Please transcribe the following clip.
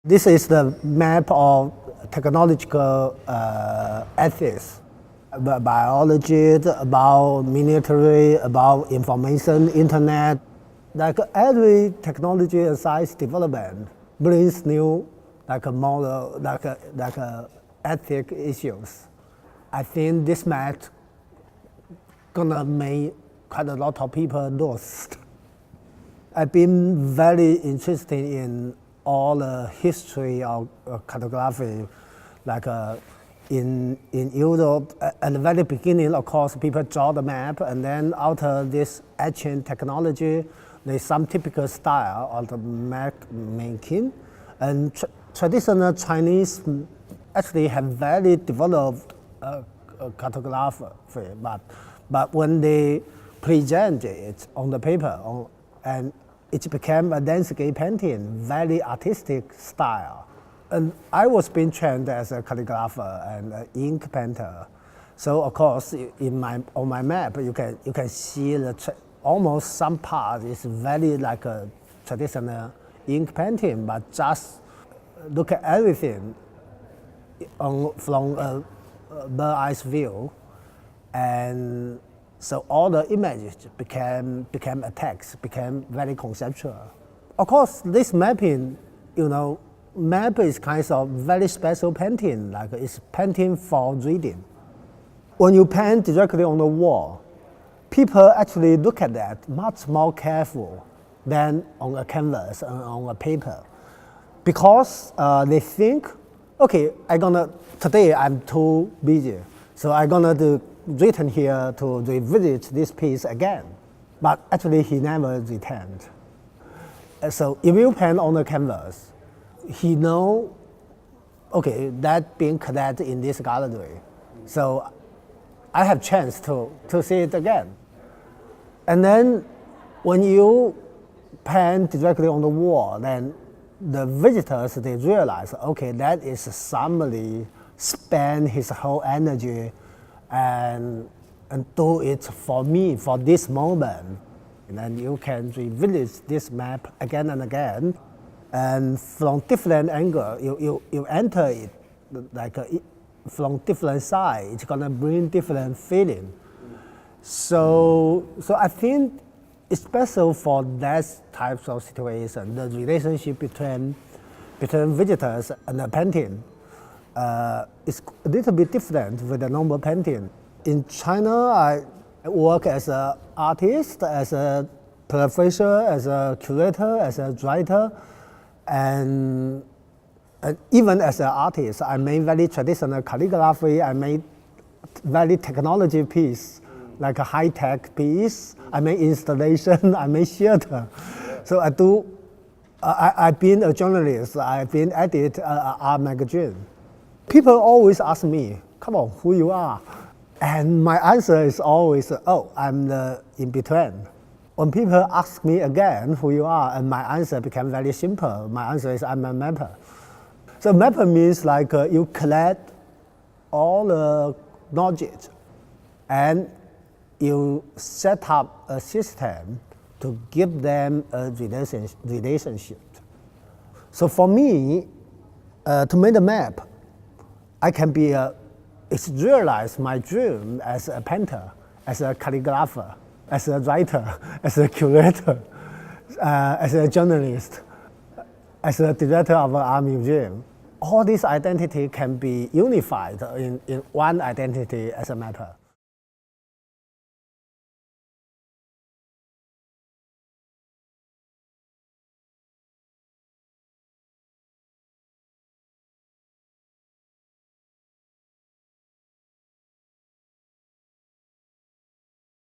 This is the map of technological ethics, about biology, about military, about information, internet. Like every technology and science development brings new model, ethic issues. I think this map gonna make quite a lot of people lost. I've been very interested in all the history of cartography, in Europe. At the very beginning, of course, people draw the map, and then after this etching technology, there's some typical style of the map making. And traditional Chinese actually have very developed cartography, but when they present it on the paper, and it became a landscape painting, very artistic style. And I was being trained as a calligrapher and an ink painter. So of course, on my map, you can see almost some part is very like a traditional ink painting, but just look at everything from a bird's eye view, and so all the images became a text, became very conceptual. Of course, this mapping, map is kind of very special painting, like it's painting for reading. When you paint directly on the wall, people actually look at that much more careful than on a canvas and on a paper, because they think, okay, today I'm too busy, so I'm gonna do written here to revisit this piece again. But actually he never returned. So if you paint on the canvas, he know, okay, that being collected in this gallery. So I have chance to see it again. And then when you paint directly on the wall, then the visitors, they realize, okay, that is somebody spend his whole energy and do it for me, for this moment. And then you can revisit this map again and again. And from different angle, you enter it, from different side, it's gonna bring different feeling. So I think it's special for that types of situation, the relationship between visitors and the painting. It's a little bit different with the normal painting. In China, I work as an artist, as a professor, as a curator, as a writer, and even as an artist, I made very traditional calligraphy. I made very technology piece, like a high-tech piece. I made installation. I made theater. So I've been a journalist. I've been edited art magazine. People always ask me, come on, who you are? And my answer is always, oh, I'm the in-between. When people ask me again who you are, and my answer became very simple. My answer is I'm a mapper. So mapper means you collect all the knowledge and you set up a system to give them a relationship. So for me, to make a map, I can realize my dream as a painter, as a calligrapher, as a writer, as a curator, as a journalist, as a director of an art museum. All this identity can be unified in one identity as a mapper.